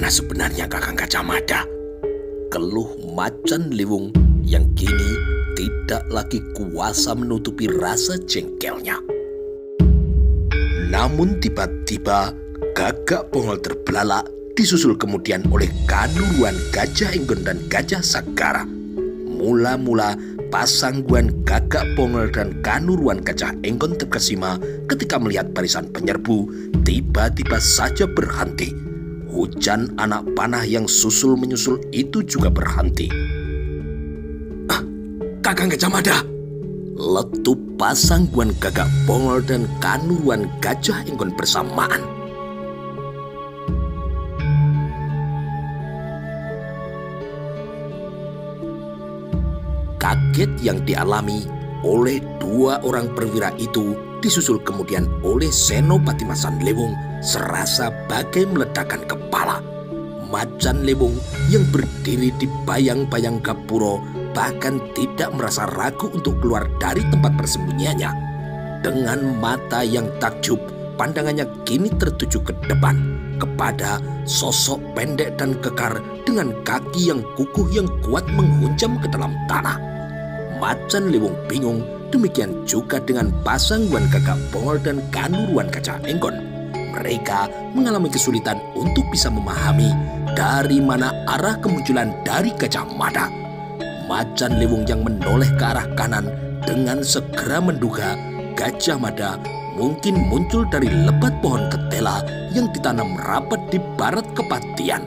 mana sebenarnya Kakang Gajah Mada? Keluh Macan Liwung yang kini tidak lagi kuasa menutupi rasa jengkelnya. Namun tiba-tiba Gagak Pongol terbelalak, disusul kemudian oleh Kanuruan Gajah Enggon dan Gajah Sagara. Mula-mula pasangguan Gagak Pongol dan Kanuruan Gajah Enggon terkesima ketika melihat barisan penyerbu tiba-tiba saja berhenti. Hujan anak panah yang susul-menyusul itu juga berhenti. Kakang Gajah Mada! Letup pasangguan Gagak Pongol dan Kanuruan Gajah Enggon bersamaan. Kaget yang dialami oleh dua orang perwira itu disusul kemudian oleh Senopati Macan Liwung serasa bagai meledakkan kepala. Macan Liwung yang berdiri di bayang-bayang gapuro bahkan tidak merasa ragu untuk keluar dari tempat persembunyiannya. Dengan mata yang takjub, pandangannya kini tertuju ke depan kepada sosok pendek dan kekar dengan kaki yang kukuh yang kuat menghunjam ke dalam tanah. Macan Liwung bingung, demikian juga dengan pasangguan Gagak Pongol dan Kanuruan Gajah Enggon. Mereka mengalami kesulitan untuk bisa memahami dari mana arah kemunculan dari Gajah Mada. Macan Liwung yang menoleh ke arah kanan dengan segera menduga Gajah Mada mungkin muncul dari lebat pohon ketela yang ditanam rapat di barat kepatian.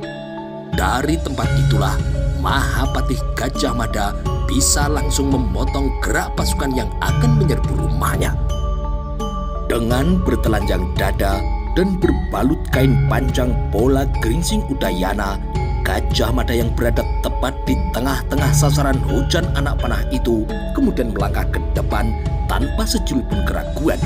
Dari tempat itulah Mahapatih Gajah Mada bisa langsung memotong gerak pasukan yang akan menyerbu rumahnya. Dengan bertelanjang dada dan berbalut kain panjang pola geringsing udayana, Gajah Mada yang berada tepat di tengah-tengah sasaran hujan anak panah itu kemudian melangkah ke depan tanpa sejul pun keraguan.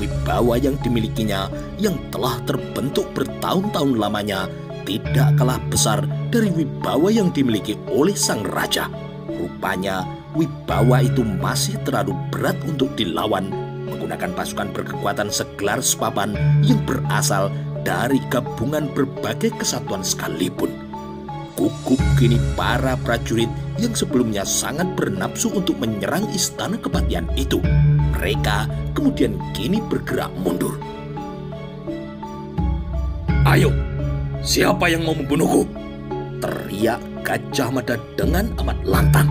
Wibawa yang dimilikinya yang telah terbentuk bertahun-tahun lamanya tidak kalah besar dari wibawa yang dimiliki oleh sang raja. Rupanya wibawa itu masih terlalu berat untuk dilawan menggunakan pasukan berkekuatan segelar sepapan yang berasal dari gabungan berbagai kesatuan sekalipun. Gugup kini para prajurit yang sebelumnya sangat bernafsu untuk menyerang istana kepatian itu. Mereka kemudian kini bergerak mundur. Ayo, siapa yang mau membunuhku? Teriak Gajah Mada dengan amat lantang.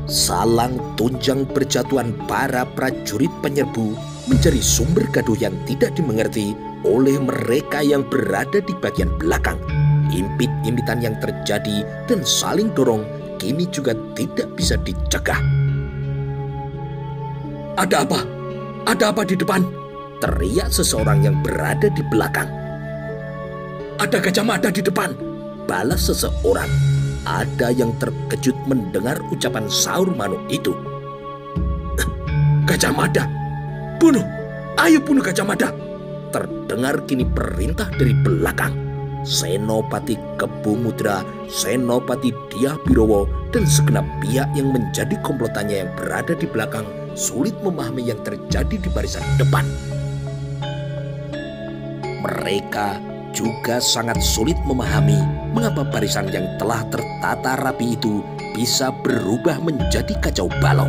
Salang tunjang perjatuhan para prajurit penyerbu menjadi sumber gaduh yang tidak dimengerti oleh mereka yang berada di bagian belakang. Impit-impitan yang terjadi dan saling dorong kini juga tidak bisa dicegah. Ada apa? Ada apa di depan? Teriak seseorang yang berada di belakang. Ada Gajah Mada di depan, balas seseorang. Ada yang terkejut mendengar ucapan Saur Manu itu. Gajah Mada, bunuh! Ayo bunuh Gajah Mada! Terdengar kini perintah dari belakang. Senopati Kebumudra, Senopati Dyah Birowo, dan segenap pihak yang menjadi komplotannya yang berada di belakang sulit memahami yang terjadi di barisan depan. Mereka juga sangat sulit memahami mengapa barisan yang telah tertata rapi itu bisa berubah menjadi kacau balau.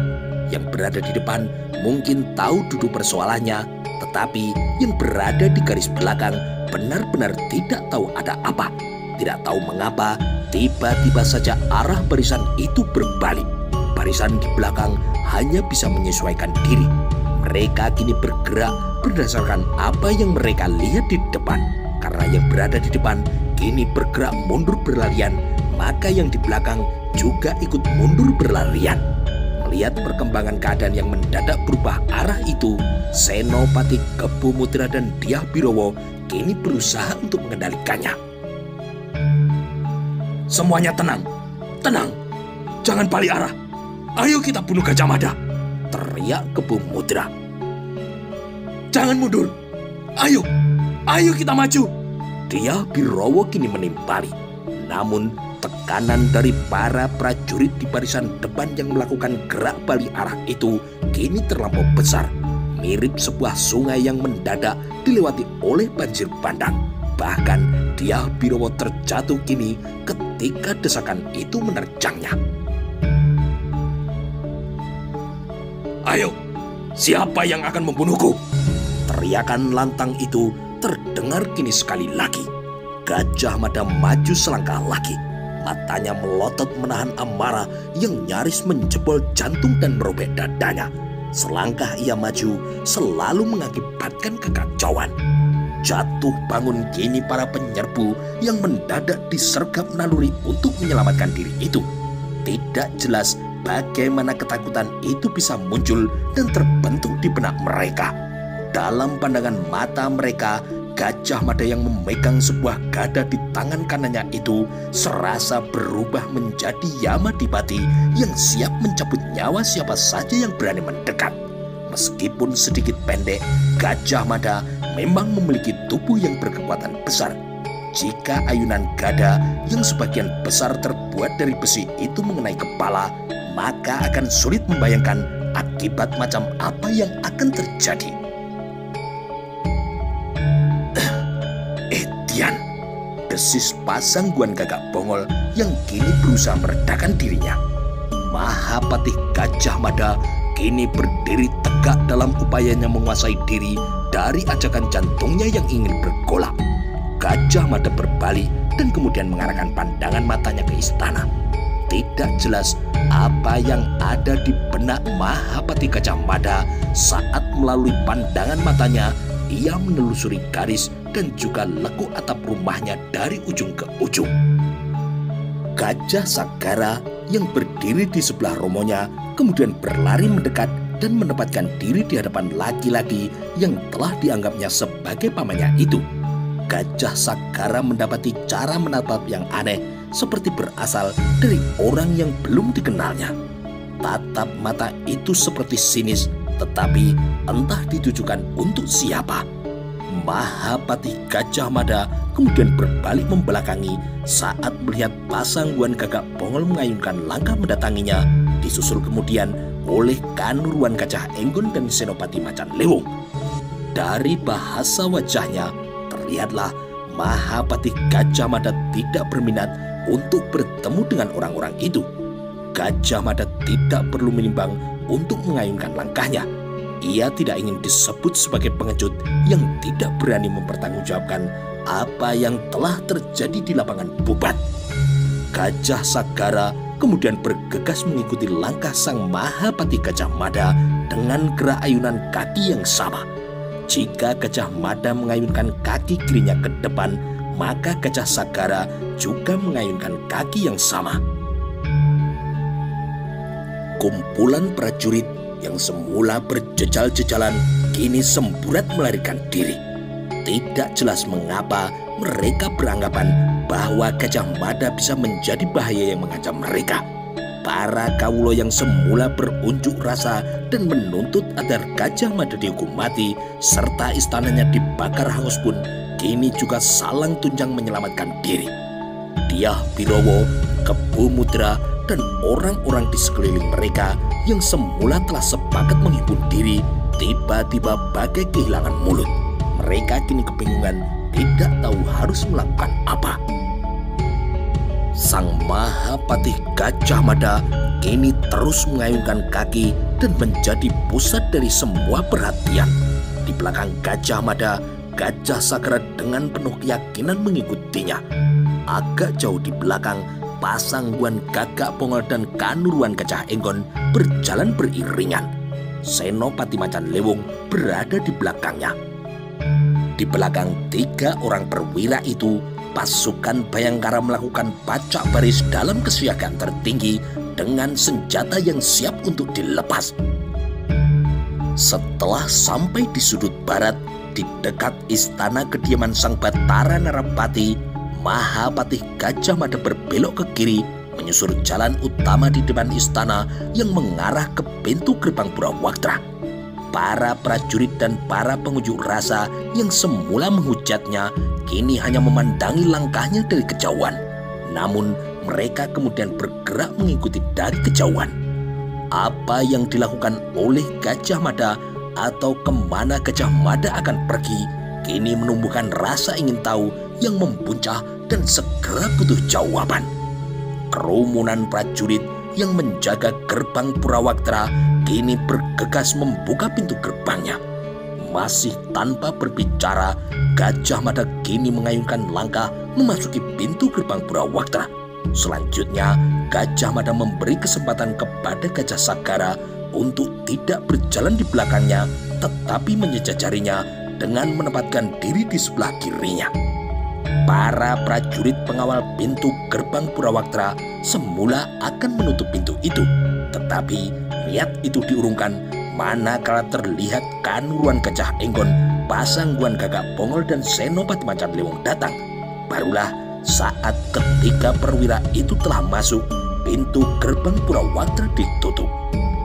Yang berada di depan mungkin tahu duduk persoalannya, tetapi yang berada di garis belakang benar-benar tidak tahu ada apa. Tidak tahu mengapa tiba-tiba saja arah barisan itu berbalik. Barisan di belakang hanya bisa menyesuaikan diri. Mereka kini bergerak berdasarkan apa yang mereka lihat di depan. Karena yang berada di depan kini bergerak mundur berlarian, maka yang di belakang juga ikut mundur berlarian. Melihat perkembangan keadaan yang mendadak berubah arah itu, Senopati Kebumudra dan Dyah Birowo kini berusaha untuk mengendalikannya. Semuanya tenang, tenang, jangan balik arah. Ayo kita bunuh Gajah Mada, teriak Kebumudra. Jangan mundur, ayo, ayo kita maju. Dyah Birowo kini menimpali. Namun tekanan dari para prajurit di barisan depan yang melakukan gerak balik arah itu kini terlampau besar. Mirip sebuah sungai yang mendadak dilewati oleh banjir bandang. Bahkan Dyah Birowo terjatuh kini ketika desakan itu menerjangnya. "Ayo, siapa yang akan membunuhku?" Teriakan lantang itu terdengar kini sekali lagi. Gajah Mada maju selangkah lagi. Matanya melotot menahan amarah yang nyaris menjebol jantung dan merobek dadanya. Selangkah ia maju selalu mengakibatkan kekacauan. Jatuh bangun kini para penyerbu yang mendadak disergap naluri untuk menyelamatkan diri itu. Tidak jelas bagaimana ketakutan itu bisa muncul dan terbentuk di benak mereka. Dalam pandangan mata mereka, Gajah Mada yang memegang sebuah gada di tangan kanannya itu serasa berubah menjadi Yamadipati yang siap mencabut nyawa siapa saja yang berani mendekat. Meskipun sedikit pendek, Gajah Mada memang memiliki tubuh yang berkekuatan besar. Jika ayunan gada yang sebagian besar terbuat dari besi itu mengenai kepala, maka akan sulit membayangkan akibat macam apa yang akan terjadi. Desis pasang Guan Gagak Bongol yang kini berusaha meredakan dirinya. Mahapatih Gajah Mada kini berdiri tegak dalam upayanya menguasai diri dari ajakan jantungnya yang ingin bergolak. Gajah Mada berbalik dan kemudian mengarahkan pandangan matanya ke istana. Tidak jelas apa yang ada di benak Mahapatih Gajah Mada saat melalui pandangan matanya ia menelusuri garis dan juga lekuk atap rumahnya dari ujung ke ujung. Gajah Sagara yang berdiri di sebelah romonya kemudian berlari mendekat dan menempatkan diri di hadapan laki-laki yang telah dianggapnya sebagai pamannya itu. Gajah Sagara mendapati cara menatap yang aneh seperti berasal dari orang yang belum dikenalnya. Tatap mata itu seperti sinis, tetapi entah ditujukan untuk siapa. Mahapatih Gajah Mada kemudian berbalik membelakangi saat melihat pasang Guan Gagak Bongol mengayunkan langkah mendatanginya, disusul kemudian oleh Kanuruan Gajah Enggon dan Senopati Macan Lewong. Dari bahasa wajahnya terlihatlah Mahapatih Gajah Mada tidak berminat untuk bertemu dengan orang-orang itu. Gajah Mada tidak perlu menimbang untuk mengayunkan langkahnya. Ia tidak ingin disebut sebagai pengecut yang tidak berani mempertanggungjawabkan apa yang telah terjadi di lapangan Bubat. Gajah Sagara kemudian bergegas mengikuti langkah sang Mahapatih Gajah Mada dengan gerak ayunan kaki yang sama. Jika Gajah Mada mengayunkan kaki kirinya ke depan, maka Gajah Sagara juga mengayunkan kaki yang sama. Kumpulan prajurit yang semula berjejal-jejalan kini semburat melarikan diri. Tidak jelas mengapa mereka beranggapan bahwa Gajah Mada bisa menjadi bahaya yang mengancam mereka. Para kawulo yang semula berunjuk rasa dan menuntut agar Gajah Mada dihukum mati serta istananya dibakar hangus pun kini juga salang tunjang menyelamatkan diri. Dyah Birowo, Kebu Mudra, dan orang-orang di sekeliling mereka yang semula telah sepakat menghimpun diri tiba-tiba bagai kehilangan mulut. Mereka kini kebingungan, tidak tahu harus melakukan apa. Sang Mahapatih Gajah Mada kini terus mengayunkan kaki dan menjadi pusat dari semua perhatian. Di belakang Gajah Mada, Gajah Sagara dengan penuh keyakinan mengikutinya. Agak jauh di belakang, pasang Guan Gagak Bongol dan Kanuruan Gajah Enggon berjalan beriringan. Senopati Macan Lewong berada di belakangnya. Di belakang tiga orang perwira itu, pasukan Bayangkara melakukan pacak baris dalam kesiagaan tertinggi dengan senjata yang siap untuk dilepas. Setelah sampai di sudut barat, di dekat istana kediaman Sang Batara Narapati, Mahapatih Gajah Mada berbelok ke kiri, menyusur jalan utama di depan istana yang mengarah ke pintu gerbang Purawaktra. Para prajurit dan para pengunjuk rasa yang semula menghujatnya kini hanya memandangi langkahnya dari kejauhan. Namun mereka kemudian bergerak mengikuti dari kejauhan. Apa yang dilakukan oleh Gajah Mada atau kemana Gajah Mada akan pergi kini menumbuhkan rasa ingin tahu yang membuncah dan segera butuh jawaban. Kerumunan prajurit yang menjaga gerbang Purawaktara kini bergegas membuka pintu gerbangnya. Masih tanpa berbicara, Gajah Mada kini mengayunkan langkah memasuki pintu gerbang Purawaktara. Selanjutnya, Gajah Mada memberi kesempatan kepada Gajah Sagara untuk tidak berjalan di belakangnya, tetapi menyejajarinya dengan menempatkan diri di sebelah kirinya. Para prajurit pengawal pintu gerbang Purawaktara semula akan menutup pintu itu, tetapi niat itu diurungkan manakala terlihat Kanuruan Gajah Enggon, Pasangguan Gagak Pongol dan Senopati Macan Lewong datang. Barulah saat ketika perwira itu telah masuk, pintu gerbang Purawaktara ditutup.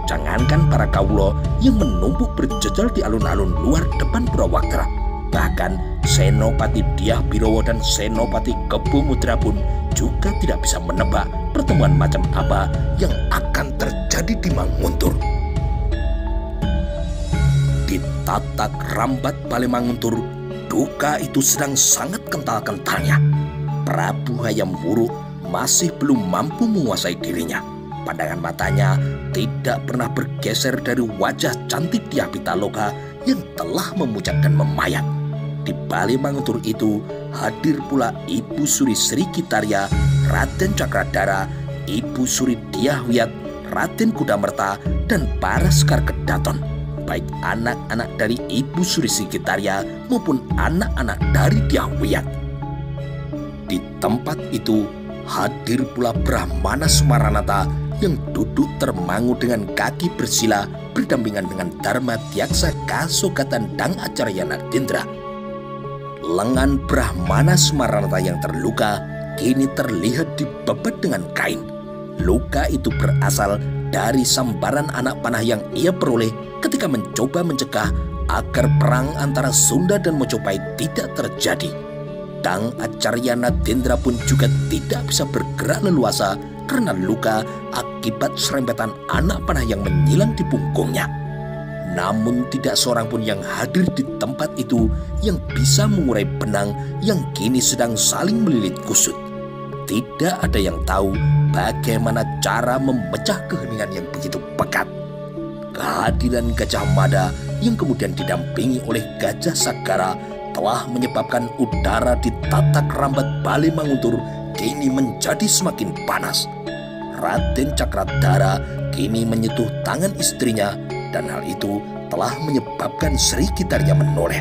Jangankan para kawula yang menumpuk berjejal di alun-alun luar depan Purawaktara, bahkan Senopati Dyah Birowo dan Senopati Kebo Mudra pun juga tidak bisa menebak pertemuan macam apa yang akan terjadi di Manguntur. Di tatak rambat Balai Manguntur, duka itu sedang sangat kental-kentalnya. Prabu Hayam Wuruk masih belum mampu menguasai dirinya. Pandangan matanya tidak pernah bergeser dari wajah cantik Dyah Pitaloka yang telah memucat dan memayat. Di Balai Manguntur itu hadir pula Ibu Suri Sri Kitarya, Raden Cakradara, Ibu Suri Dyah Wiyat, Raden Kudamerta, dan para Sekar Kedaton, baik anak-anak dari Ibu Suri Sri Kitarya maupun anak-anak dari Dyah Wiyat. Di tempat itu hadir pula Brahmana Sumaranata yang duduk termangu dengan kaki bersila berdampingan dengan Dharma Dyaksa Kasogatan Dang Acarya Nadendra. Lengan Brahmana Sumaranata yang terluka kini terlihat dibebat dengan kain. Luka itu berasal dari sambaran anak panah yang ia peroleh ketika mencoba mencegah agar perang antara Sunda dan Mojopahit tidak terjadi. Dang Acarya Nadendra pun juga tidak bisa bergerak leluasa karena luka akibat serempetan anak panah yang menyilang di punggungnya. Namun tidak seorang pun yang hadir di tempat itu yang bisa mengurai benang yang kini sedang saling melilit kusut. Tidak ada yang tahu bagaimana cara memecah keheningan yang begitu pekat. Kehadiran Gajah Mada yang kemudian didampingi oleh Gajah Sagara telah menyebabkan udara di tatak rambat Balai Manguntur kini menjadi semakin panas. Raden Cakradara kini menyentuh tangan istrinya dan hal itu telah menyebabkan Sri Kitarya menoleh.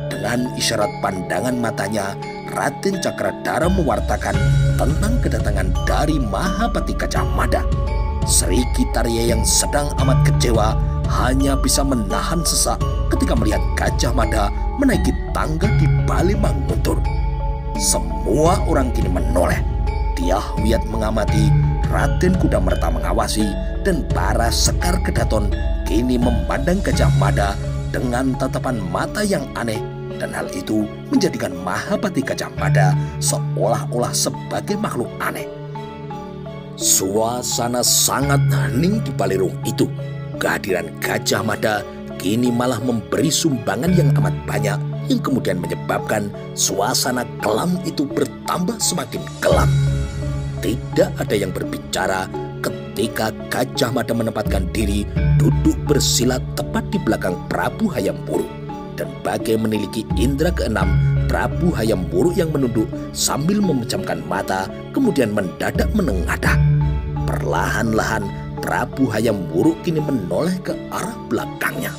Dengan isyarat pandangan matanya, Raden Cakradara mewartakan tentang kedatangan dari Mahapati Gajah Mada. Sri Kitarya yang sedang amat kecewa hanya bisa menahan sesak ketika melihat Gajah Mada menaiki tangga di Balai Manguntur. Semua orang kini menoleh. Dyah Wiyat mengamati, Raden Kudamerta mengawasi, dan para Sekar Kedaton kini memandang Gajah Mada dengan tatapan mata yang aneh, dan hal itu menjadikan Mahapati Gajah Mada seolah-olah sebagai makhluk aneh. Suasana sangat hening di Balerung itu. Kehadiran Gajah Mada kini malah memberi sumbangan yang amat banyak yang kemudian menyebabkan suasana kelam itu bertambah semakin gelap. Tidak ada yang berbicara ketika Gajah Mada menempatkan diri duduk bersila tepat di belakang Prabu Hayam Wuruk. Dan bagai meniliki indera keenam, Prabu Hayam Wuruk yang menunduk sambil memejamkan mata kemudian mendadak menengadah. Perlahan-lahan Prabu Hayam Wuruk kini menoleh ke arah belakangnya.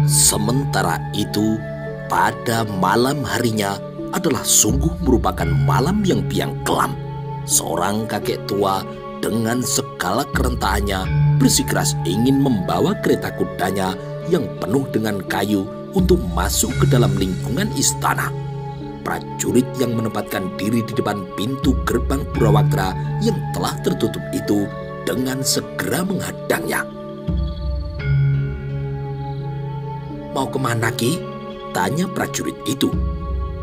Sementara itu, pada malam harinya adalah sungguh merupakan malam yang biang kelam. Seorang kakek tua dengan segala kerentaannya bersikeras ingin membawa kereta kudanya yang penuh dengan kayu untuk masuk ke dalam lingkungan istana. Prajurit yang menempatkan diri di depan pintu gerbang Purawaktara yang telah tertutup itu dengan segera menghadangnya. "Mau kemana, Ki?" tanya prajurit itu.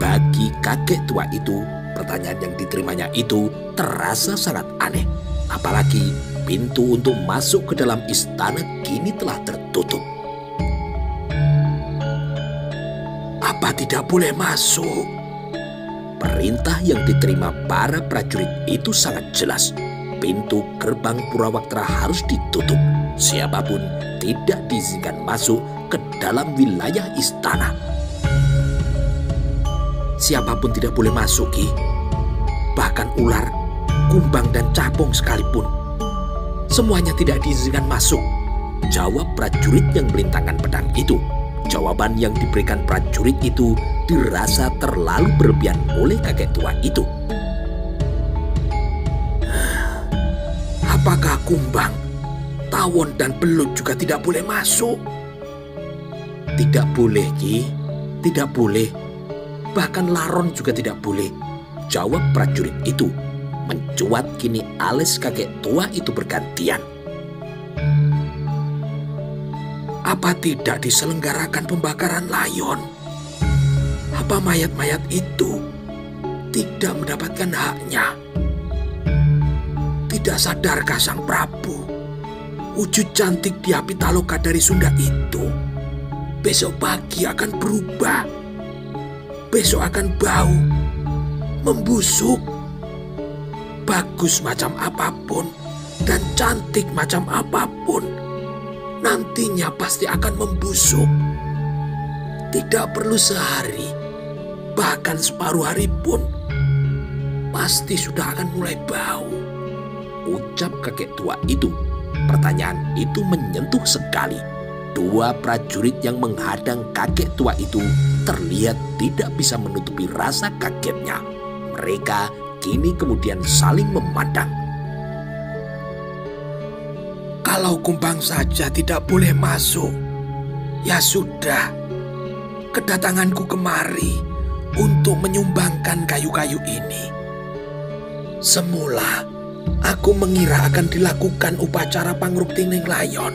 Bagi kakek tua itu, pertanyaan yang diterimanya itu terasa sangat aneh. Apalagi pintu untuk masuk ke dalam istana kini telah tertutup. Apa tidak boleh masuk? Perintah yang diterima para prajurit itu sangat jelas. Pintu gerbang Purwaktara harus ditutup. Siapapun tidak diizinkan masuk ke dalam wilayah istana. Siapapun tidak boleh masuk, Ki. Bahkan ular, kumbang, dan capung sekalipun. Semuanya tidak diizinkan masuk, jawab prajurit yang melintangkan pedang itu. Jawaban yang diberikan prajurit itu dirasa terlalu berlebihan oleh kakek tua itu. Apakah kumbang, tawon, dan belut juga tidak boleh masuk? Tidak boleh, Ki. Tidak boleh. Bahkan laron juga tidak boleh, jawab prajurit itu. Mencuat kini alis kakek tua itu bergantian. Apa tidak diselenggarakan pembakaran layon? Apa mayat-mayat itu tidak mendapatkan haknya? Tidak sadarkah Sang Prabu, wujud cantik Dyah Pitaloka dari Sunda itu besok pagi akan berubah. Besok akan bau, membusuk. Bagus macam apapun dan cantik macam apapun, nantinya pasti akan membusuk. Tidak perlu sehari, bahkan separuh hari pun pasti sudah akan mulai bau, ucap kakek tua itu. Pertanyaan itu menyentuh sekali. Dua prajurit yang menghadang kakek tua itu terlihat tidak bisa menutupi rasa kagetnya. Mereka kini kemudian saling memandang. Kalau kumbang saja tidak boleh masuk, ya sudah. Kedatanganku kemari untuk menyumbangkan kayu-kayu ini. Semula aku mengira akan dilakukan upacara pangruktining layon.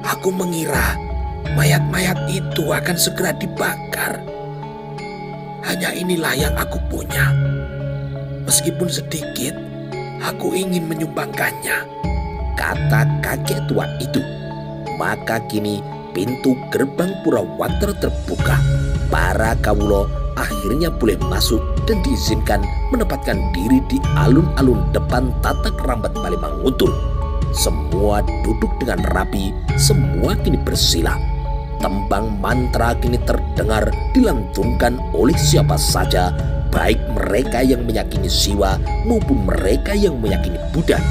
Aku mengira mayat-mayat itu akan segera dibakar. Hanya inilah yang aku punya. Meskipun sedikit, aku ingin menyumbangkannya, kata kakek tua itu. Maka kini pintu gerbang Purwaktara terbuka. Para kawula akhirnya boleh masuk dan diizinkan menempatkan diri di alun-alun depan Tatak Rambat Balimanguntul. Semua duduk dengan rapi, semua kini bersila. Tembang mantra kini terdengar dilantunkan oleh siapa saja, baik mereka yang meyakini Siwa maupun mereka yang meyakini Buddha.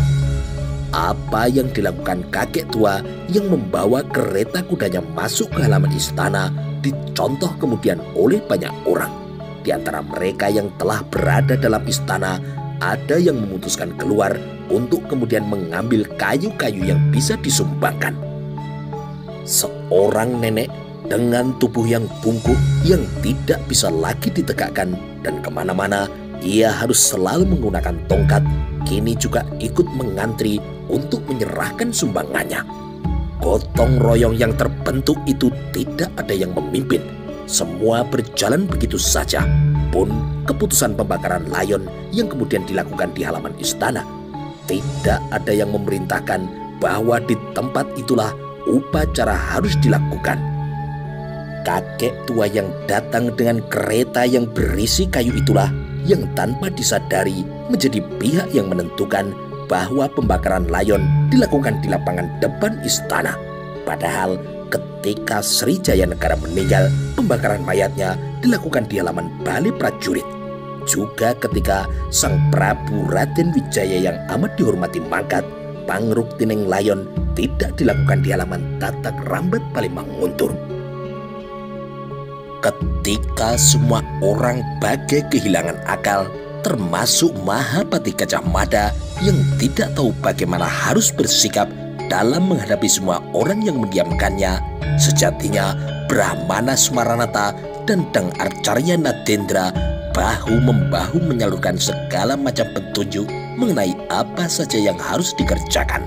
Apa yang dilakukan kakek tua yang membawa kereta kudanya masuk ke halaman istana dicontoh kemudian oleh banyak orang. Di antara mereka yang telah berada dalam istana, ada yang memutuskan keluar untuk kemudian mengambil kayu-kayu yang bisa disumbangkan. Seorang nenek dengan tubuh yang bungkuk yang tidak bisa lagi ditegakkan dan kemana-mana ia harus selalu menggunakan tongkat, kini juga ikut mengantri untuk menyerahkan sumbangannya. Gotong royong yang terbentuk itu tidak ada yang memimpin. Semua berjalan begitu saja. Pun keputusan pembakaran layon yang kemudian dilakukan di halaman istana, tidak ada yang memerintahkan bahwa di tempat itulah upacara harus dilakukan. Kakek tua yang datang dengan kereta yang berisi kayu itulah yang tanpa disadari menjadi pihak yang menentukan bahwa pembakaran layon dilakukan di lapangan depan istana. Padahal ketika Sri Jayanegara meninggal, pembakaran mayatnya dilakukan di halaman Balai Prajurit. Juga ketika Sang Prabu Raden Wijaya yang amat dihormati mangkat, pangruktining layon tidak dilakukan di halaman Tatak Rambat Balimanguntul. Ketika semua orang bagai kehilangan akal, termasuk Mahapati Gajah Mada yang tidak tahu bagaimana harus bersikap dalam menghadapi semua orang yang mendiamkannya, sejatinya Brahmana Smaranata dan Dang Arcarya Nadendra bahu-membahu menyalurkan segala macam petunjuk mengenai apa saja yang harus dikerjakan.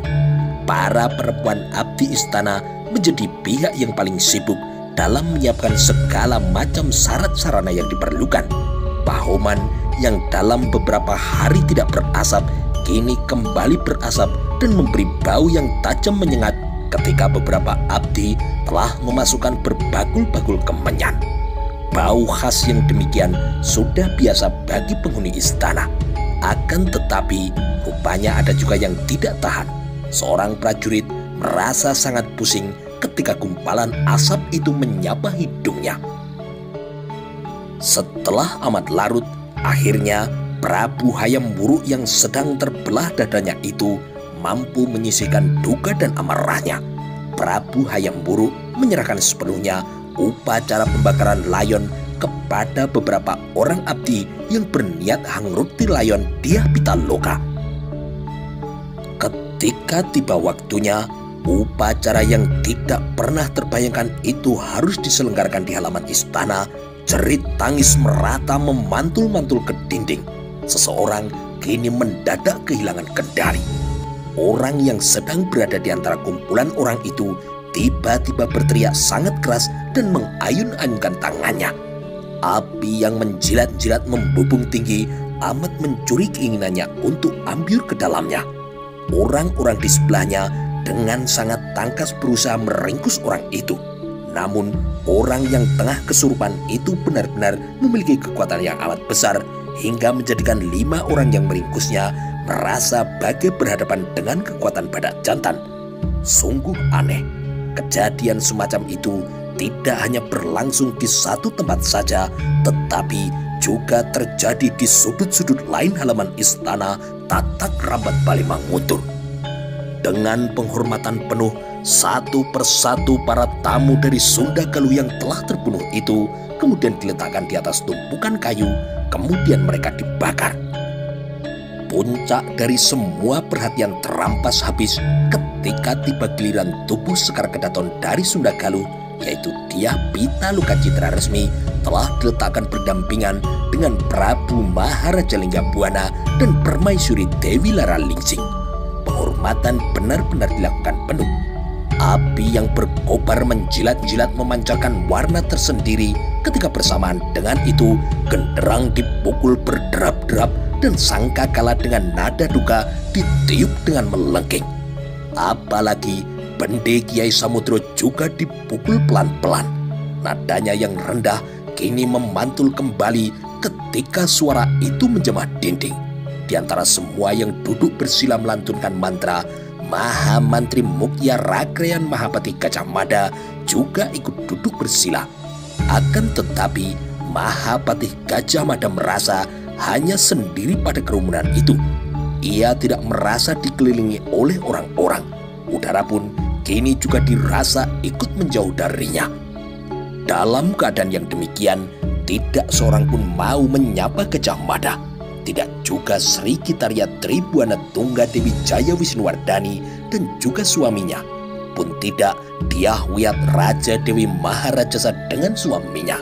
Para perempuan abdi istana menjadi pihak yang paling sibuk dalam menyiapkan segala macam syarat sarana yang diperlukan. Pahoman yang dalam beberapa hari tidak berasap, kini kembali berasap dan memberi bau yang tajam menyengat ketika beberapa abdi telah memasukkan berbakul-bakul kemenyan. Bau khas yang demikian sudah biasa bagi penghuni istana. Akan tetapi, rupanya ada juga yang tidak tahan. Seorang prajurit merasa sangat pusing ketika gumpalan asap itu menyapa hidungnya. Setelah amat larut, akhirnya Prabu Hayam Wuruk yang sedang terbelah dadanya itu mampu menyisihkan duka dan amarahnya. Prabu Hayam Wuruk menyerahkan sepenuhnya upacara pembakaran layon kepada beberapa orang abdi yang berniat hangrukti layon Dyah Pitaloka. Ketika tiba waktunya, upacara yang tidak pernah terbayangkan itu harus diselenggarakan di halaman istana. Jerit tangis merata memantul-mantul ke dinding. Seseorang kini mendadak kehilangan kendali. Orang yang sedang berada di antara kumpulan orang itu tiba-tiba berteriak sangat keras dan mengayun-ayunkan tangannya. Api yang menjilat-jilat membubung tinggi amat mencuri keinginannya untuk ambil ke dalamnya. Orang-orang di sebelahnya dengan sangat tangkas berusaha meringkus orang itu. Namun orang yang tengah kesurupan itu benar-benar memiliki kekuatan yang amat besar hingga menjadikan 5 orang yang meringkusnya merasa bagai berhadapan dengan kekuatan badak jantan. Sungguh aneh. Kejadian semacam itu tidak hanya berlangsung di satu tempat saja, tetapi juga terjadi di sudut-sudut lain halaman istana Tatak Rambat Bali Manguntur. Dengan penghormatan penuh, satu persatu para tamu dari Sunda Galuh yang telah terbunuh itu kemudian diletakkan di atas tumpukan kayu, kemudian mereka dibakar. Puncak dari semua perhatian terampas habis ketika tiba giliran tubuh Sekar Kedaton dari Sunda Galuh, yaitu Dyah Pitaloka Citra Resmi, telah diletakkan berdampingan dengan Prabu Maharaja Linggabwana dan Permaisuri Dewi Lara Lingsing. Penghormatan benar-benar dilakukan penuh. Api yang berkobar menjilat-jilat memancarkan warna tersendiri ketika bersamaan dengan itu genderang dipukul berderap-derap dan sangkakala dengan nada duka ditiup dengan melengking. Apalagi Bende Kiai Samudro juga dipukul pelan-pelan. Nadanya yang rendah kini memantul kembali ketika suara itu menjamah dinding. Di antara semua yang duduk bersila melantunkan mantra, Maha Mantri Mukya Rakrean Mahapati Gajah Mada juga ikut duduk bersila. Akan tetapi Mahapati Gajah Mada merasa hanya sendiri pada kerumunan itu. Ia tidak merasa dikelilingi oleh orang-orang. Udara pun kini juga dirasa ikut menjauh darinya. Dalam keadaan yang demikian, tidak seorang pun mau menyapa Gajah Mada. Tidak juga Sri Kitaria Tribuana Tungga Dewi Jaya Wisnuwardani dan juga suaminya. Pun tidak Dyah Wiyat Raja Dewi Maharajasa dengan suaminya.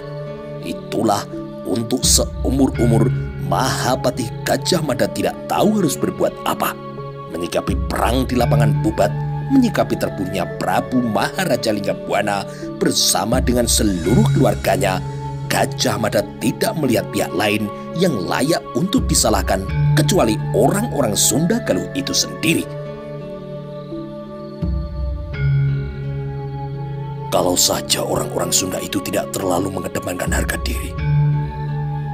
Itulah untuk seumur-umur Mahapati Gajah Mada tidak tahu harus berbuat apa. Menyikapi perang di lapangan Bubat, menyikapi terbunuhnya Prabu Maharaja Linggabwana bersama dengan seluruh keluarganya, Gajah Mada tidak melihat pihak lain yang layak untuk disalahkan kecuali orang-orang Sunda Galuh itu sendiri. Kalau saja orang-orang Sunda itu tidak terlalu mengedepankan harga diri.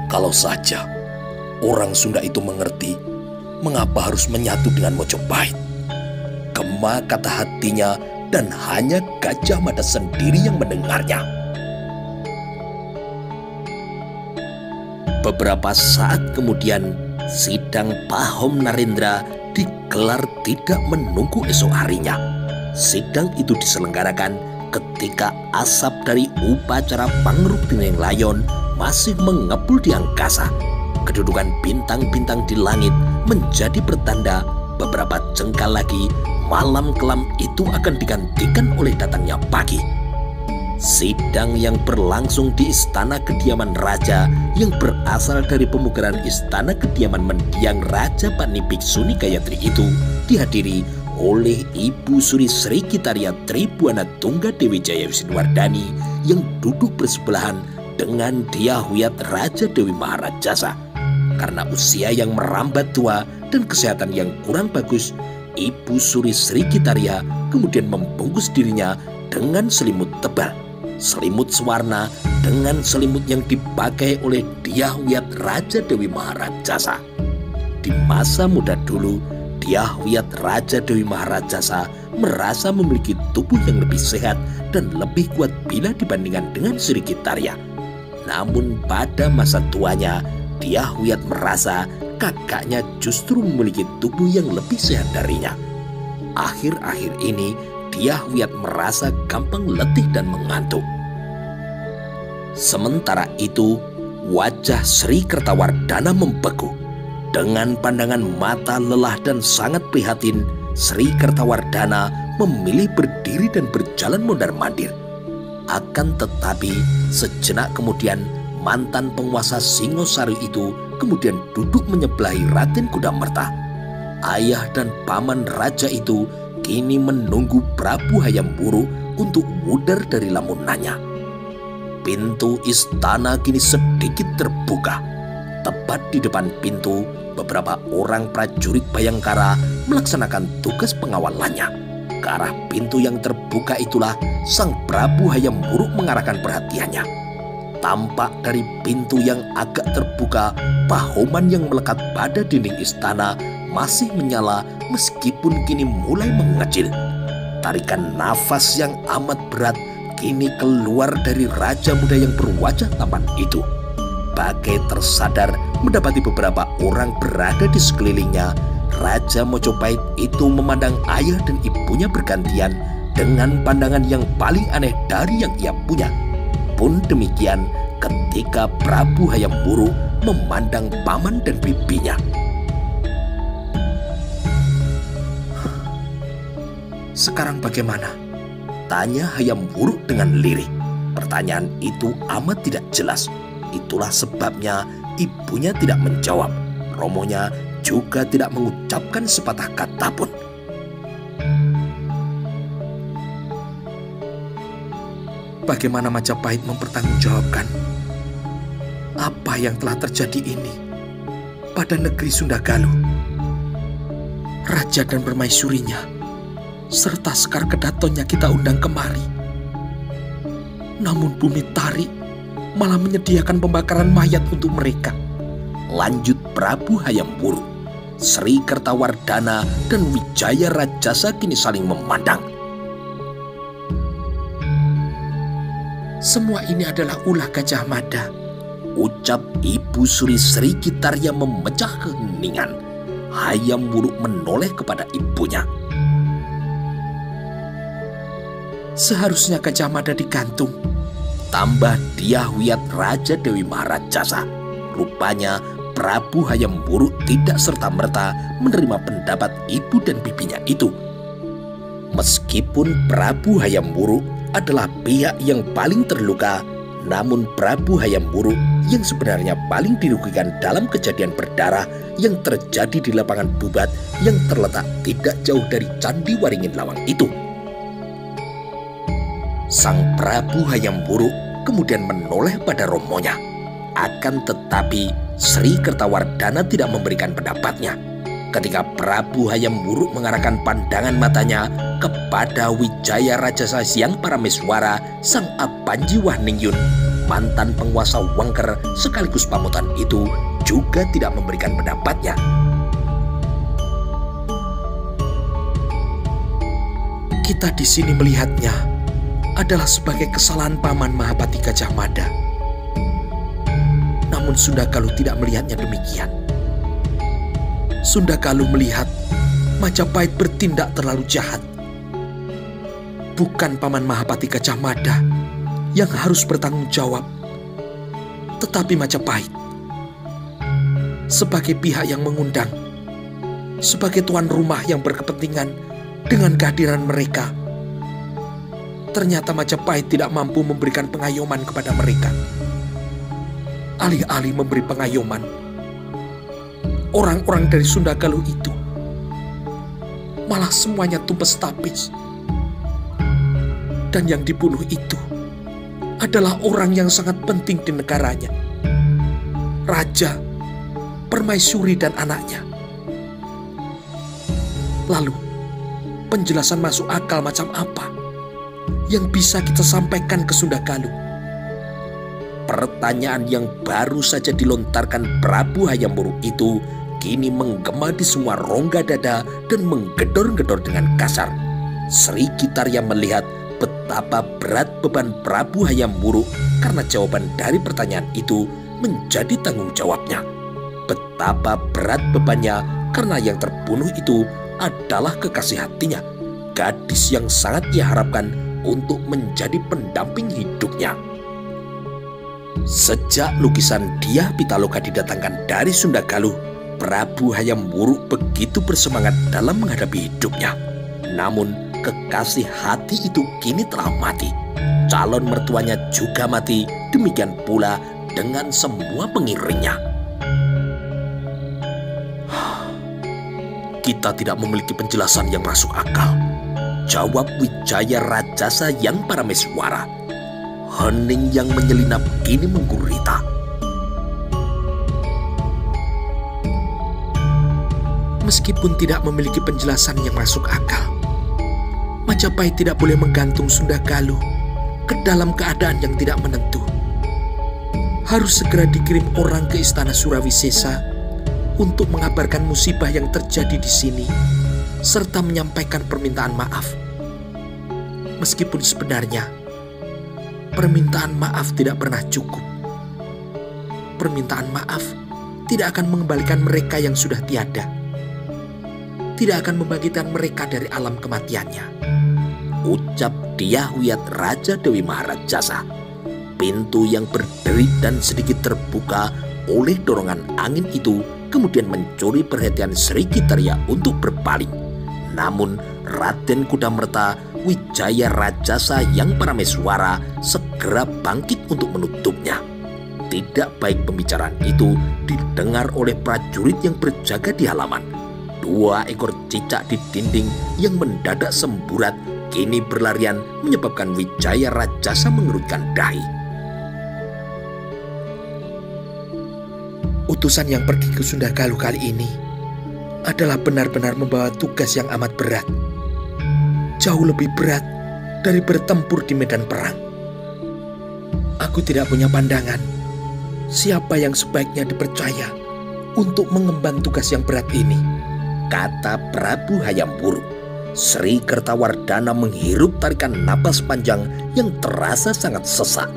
Kalau saja orang Sunda itu mengerti mengapa harus menyatu dengan Mojopahit. Gema kata hatinya dan hanya Gajah Mada sendiri yang mendengarnya. Beberapa saat kemudian, sidang Pahom Narendra digelar tidak menunggu esok harinya. Sidang itu diselenggarakan ketika asap dari upacara Pangruktining Layon masih mengepul di angkasa. Kedudukan bintang-bintang di langit menjadi pertanda beberapa jengkal lagi malam kelam itu akan digantikan oleh datangnya pagi. Sidang yang berlangsung di istana kediaman raja yang berasal dari pemugaran istana kediaman mendiang Raja Patni Biksuni Gayatri itu dihadiri oleh Ibu Suri Sri Kitaria Tribuana Tungga Dewi Jaya Wisnuwardani yang duduk bersebelahan dengan Dyah Wiyat Raja Dewi Maharajasa. Karena usia yang merambat tua dan kesehatan yang kurang bagus, Ibu Suri Sri Kitaria kemudian membungkus dirinya dengan selimut tebal. selimut sewarna dengan selimut yang dipakai oleh Dyah Wiyat Raja Dewi Maharajasa. Di masa muda dulu, Dyah Wiyat Raja Dewi Maharajasa merasa memiliki tubuh yang lebih sehat dan lebih kuat bila dibandingkan dengan Sri Gitarya. Namun pada masa tuanya, Dyah Wiyat merasa kakaknya justru memiliki tubuh yang lebih sehat darinya. Akhir-akhir ini, Dyah Wiyat merasa gampang letih dan mengantuk. Sementara itu, wajah Sri Kertawardhana membeku. Dengan pandangan mata lelah dan sangat prihatin, Sri Kertawardhana memilih berdiri dan berjalan mondar-mandir. Akan tetapi, sejenak kemudian mantan penguasa Singosari itu kemudian duduk menyebelahi Raden Kudamerta. Ayah dan paman raja itu kini menunggu Prabu Hayam Wuruk untuk wudar dari lamunannya. Pintu istana kini sedikit terbuka. Tepat di depan pintu, beberapa orang prajurit Bayangkara melaksanakan tugas pengawalannya. Ke arah pintu yang terbuka itulah sang Prabu Hayam Wuruk mengarahkan perhatiannya. Tampak dari pintu yang agak terbuka, pahoman yang melekat pada dinding istana masih menyala meskipun kini mulai mengecil. Tarikan nafas yang amat berat kini keluar dari raja muda yang berwajah tampan itu. Bagai tersadar mendapati beberapa orang berada di sekelilingnya, Raja Mojopahit itu memandang ayah dan ibunya bergantian dengan pandangan yang paling aneh dari yang ia punya. Pun demikian ketika Prabu Hayam Wuruk memandang paman dan bibinya. "Sekarang bagaimana?" tanya Hayam Wuruk dengan lirih. Pertanyaan itu amat tidak jelas. Itulah sebabnya ibunya tidak menjawab. Romonya juga tidak mengucapkan sepatah kata pun. Bagaimana Majapahit mempertanggungjawabkan apa yang telah terjadi ini pada negeri Sundagaluh? Raja dan permaisurinya serta Sekar Kedatonnya kita undang kemari. Namun Bumi Tari malah menyediakan pembakaran mayat untuk mereka. Lanjut Prabu Hayam Wuruk. Sri Kertawardhana dan Wijaya Rajasa kini saling memandang. "Semua ini adalah ulah Gajah Mada," ucap Ibu Suri Sri Gitarya memecah keheningan. Hayam Wuruk menoleh kepada ibunya. "Seharusnya Gajah Mada digantung," tambah Dyah Wiyat Raja Dewi Maharajasa. Rupanya Prabu Hayam Wuruk tidak serta-merta menerima pendapat ibu dan bibinya itu. Meskipun Prabu Hayam Wuruk adalah pihak yang paling terluka, namun Prabu Hayam Wuruk yang sebenarnya paling dirugikan dalam kejadian berdarah yang terjadi di lapangan Bubat yang terletak tidak jauh dari Candi Waringin Lawang itu. Sang Prabu Hayam Wuruk kemudian menoleh pada romonya. Akan tetapi Sri Kertawardhana tidak memberikan pendapatnya. Ketika Prabu Hayam Wuruk mengarahkan pandangan matanya kepada Wijaya Rajasa Hyang Parameswara, sang Apanji Wahningyon, mantan penguasa Wengker sekaligus pamutan itu juga tidak memberikan pendapatnya. "Kita di sini melihatnya adalah sebagai kesalahan Paman Mahapati Gajah Mada. Namun Sundagaluh tidak melihatnya demikian. Sundagaluh melihat Majapahit bertindak terlalu jahat. Bukan Paman Mahapati Gajah Mada yang harus bertanggung jawab, tetapi Majapahit. Sebagai pihak yang mengundang, sebagai tuan rumah yang berkepentingan dengan kehadiran mereka, ternyata Majapahit tidak mampu memberikan pengayoman kepada mereka. Alih-alih memberi pengayoman, orang-orang dari Sundagaluh itu malah semuanya tumpes tapis. Dan yang dibunuh itu adalah orang yang sangat penting di negaranya. Raja, permaisuri dan anaknya. Lalu, penjelasan masuk akal macam apa yang bisa kita sampaikan ke Sunda Galuh? Pertanyaan yang baru saja dilontarkan Prabu Hayam Wuruk itu kini menggema di semua rongga dada dan menggedor-gedor dengan kasar. Sri Kitarya melihat betapa berat beban Prabu Hayam Wuruk karena jawaban dari pertanyaan itu menjadi tanggung jawabnya. Betapa berat bebannya karena yang terbunuh itu adalah kekasih hatinya, gadis yang sangat ia harapkan untuk menjadi pendamping hidupnya. Sejak lukisan Dyah Pitaloka didatangkan dari Sunda Galuh, Prabu Hayam Wuruk begitu bersemangat dalam menghadapi hidupnya. Namun kekasih hati itu kini telah mati. Calon mertuanya juga mati, demikian pula dengan semua pengiringnya. Kita tidak memiliki penjelasan yang masuk akal, jawab Wijaya Rajasa yang parameswara. Hening yang menyelinap kini menggurita. Meskipun tidak memiliki penjelasan yang masuk akal, Majapahit tidak boleh menggantung Sunda Galuh ke dalam keadaan yang tidak menentu. Harus segera dikirim orang ke istana Surawisesa untuk mengabarkan musibah yang terjadi di sini, serta menyampaikan permintaan maaf. Meskipun sebenarnya permintaan maaf tidak pernah cukup. Permintaan maaf tidak akan mengembalikan mereka yang sudah tiada. Tidak akan membangkitkan mereka dari alam kematiannya, ucap Dyah Wiyat Raja Dewi Maharajasa. Pintu yang berderi dan sedikit terbuka oleh dorongan angin itu kemudian mencuri perhatian Sri Kitarya untuk berpaling. Namun Raden Kudamerta Wijaya Rajasa yang parameswara segera bangkit untuk menutupnya. Tidak baik pembicaraan itu didengar oleh prajurit yang berjaga di halaman. 2 ekor cicak di dinding yang mendadak semburat kini berlarian menyebabkan Wijaya Rajasa mengerutkan dahi. Utusan yang pergi ke Sunda Galuh kali ini adalah benar-benar membawa tugas yang amat berat. Jauh lebih berat dari bertempur di medan perang. Aku tidak punya pandangan siapa yang sebaiknya dipercaya untuk mengemban tugas yang berat ini, kata Prabu Hayam Wuruk. Sri Kertawardhana menghirup tarikan napas panjang yang terasa sangat sesak.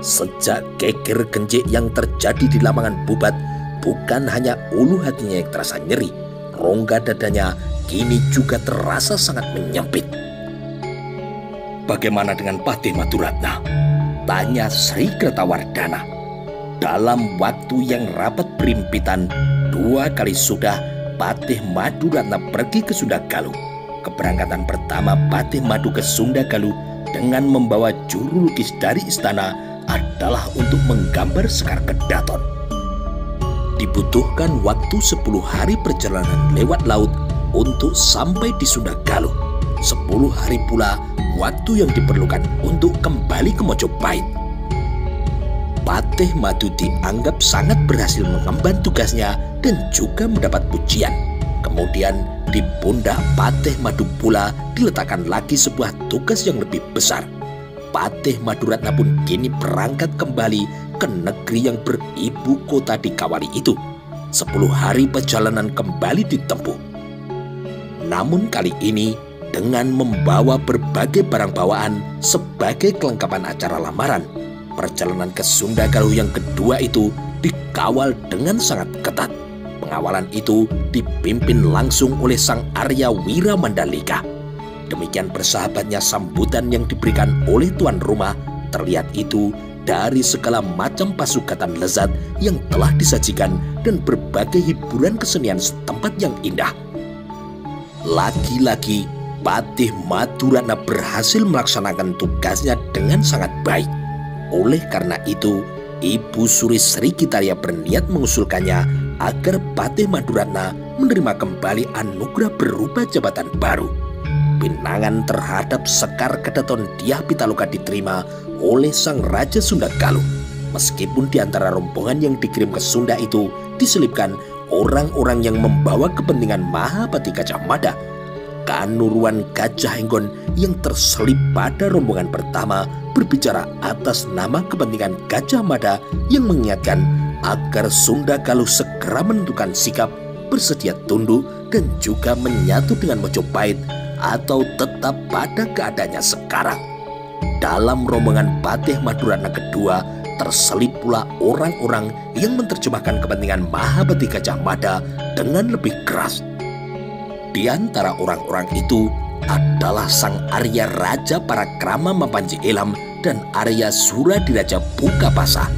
Sejak geger kencik yang terjadi di Lamangan Bubat, bukan hanya ulu hatinya yang terasa nyeri, rongga dadanya kini juga terasa sangat menyempit. Bagaimana dengan Patih Maduratna? Tanya Sri Kertawardhana. Dalam waktu yang rapat berimpitan, 2 kali sudah Patih Maduratna pergi ke Sunda Galuh. Keberangkatan pertama Patih Madu ke Sunda Galuh dengan membawa juru lukis dari istana adalah untuk menggambar Sekar Kedaton. Dibutuhkan waktu 10 hari perjalanan lewat laut untuk sampai di Sunda Galuh. 10 hari pula waktu yang diperlukan untuk kembali ke Mojopahit. Patih Madu dianggap sangat berhasil mengemban tugasnya dan juga mendapat pujian. Kemudian di pundak Patih Madu pula diletakkan lagi sebuah tugas yang lebih besar. Patih Maduratna pun kini berangkat kembali ke negeri yang beribu kota di Kawali itu. 10 hari perjalanan kembali ditempuh. Namun kali ini dengan membawa berbagai barang bawaan sebagai kelengkapan acara lamaran, perjalanan ke Sunda Galuh yang kedua itu dikawal dengan sangat ketat. Pengawalan itu dipimpin langsung oleh Sang Arya Wiramandalika. Demikian bersahabatnya sambutan yang diberikan oleh tuan rumah. Terlihat itu dari segala macam pasukatan lezat yang telah disajikan dan berbagai hiburan kesenian setempat yang indah. Lagi-lagi Patih Maduratna berhasil melaksanakan tugasnya dengan sangat baik. Oleh karena itu, Ibu Suri Sri Kitarya berniat mengusulkannya agar Patih Maduratna menerima kembali anugerah berupa jabatan baru. Pinangan terhadap Sekar Kedaton Dyah Pitaloka diterima oleh Sang Raja Sunda Galuh. Meskipun di antara rombongan yang dikirim ke Sunda itu diselipkan orang-orang yang membawa kepentingan Mahapati Gajah Mada, Kanuruan Gajah Henggon yang terselip pada rombongan pertama berbicara atas nama kepentingan Gajah Mada yang mengingatkan agar Sunda Galuh segera menentukan sikap, bersedia tunduk dan juga menyatu dengan Mojopahit atau tetap pada keadaannya sekarang. Dalam rombongan Patih Maduratna kedua terselip pula orang-orang yang menerjemahkan kepentingan Mahabati Gajah Mada dengan lebih keras. Di antara orang-orang itu adalah Sang Arya Raja Parakrama Mapanji Elam dan Arya Suradiraja Bukapasa.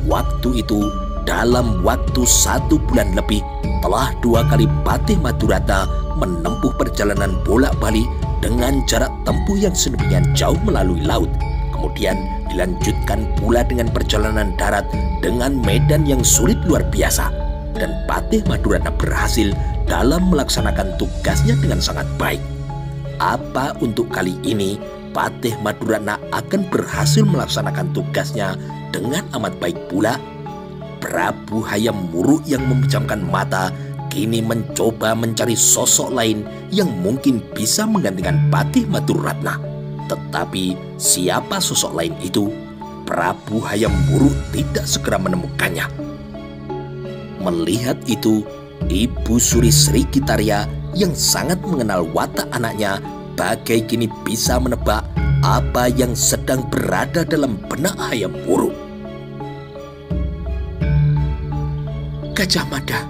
Waktu itu, dalam waktu 1 bulan lebih, telah 2 kali Patih Maduratna menempuh perjalanan bolak-balik dengan jarak tempuh yang sedemikian jauh melalui laut. Kemudian dilanjutkan pula dengan perjalanan darat dengan medan yang sulit luar biasa. Dan Patih Maduratna berhasil dalam melaksanakan tugasnya dengan sangat baik. Apa untuk kali ini Patih Maduratna akan berhasil melaksanakan tugasnya dengan amat baik pula? Prabu Hayam Wuruk yang memejamkan mata kini mencoba mencari sosok lain yang mungkin bisa menggantikan Patih Maduratna. Tetapi siapa sosok lain itu? Prabu Hayam Wuruk tidak segera menemukannya. Melihat itu, Ibu Suri Sri Kitarya yang sangat mengenal watak anaknya bagai kini bisa menebak apa yang sedang berada dalam benak Hayam Wuruk. Gajah Mada,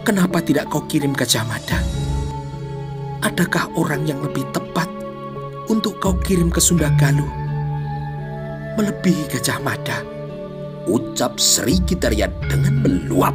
kenapa tidak kau kirim Gajah Mada? Adakah orang yang lebih tepat untuk kau kirim ke Sunda Galuh melebihi Gajah Mada? Ucap Sri Kitarya dengan meluap.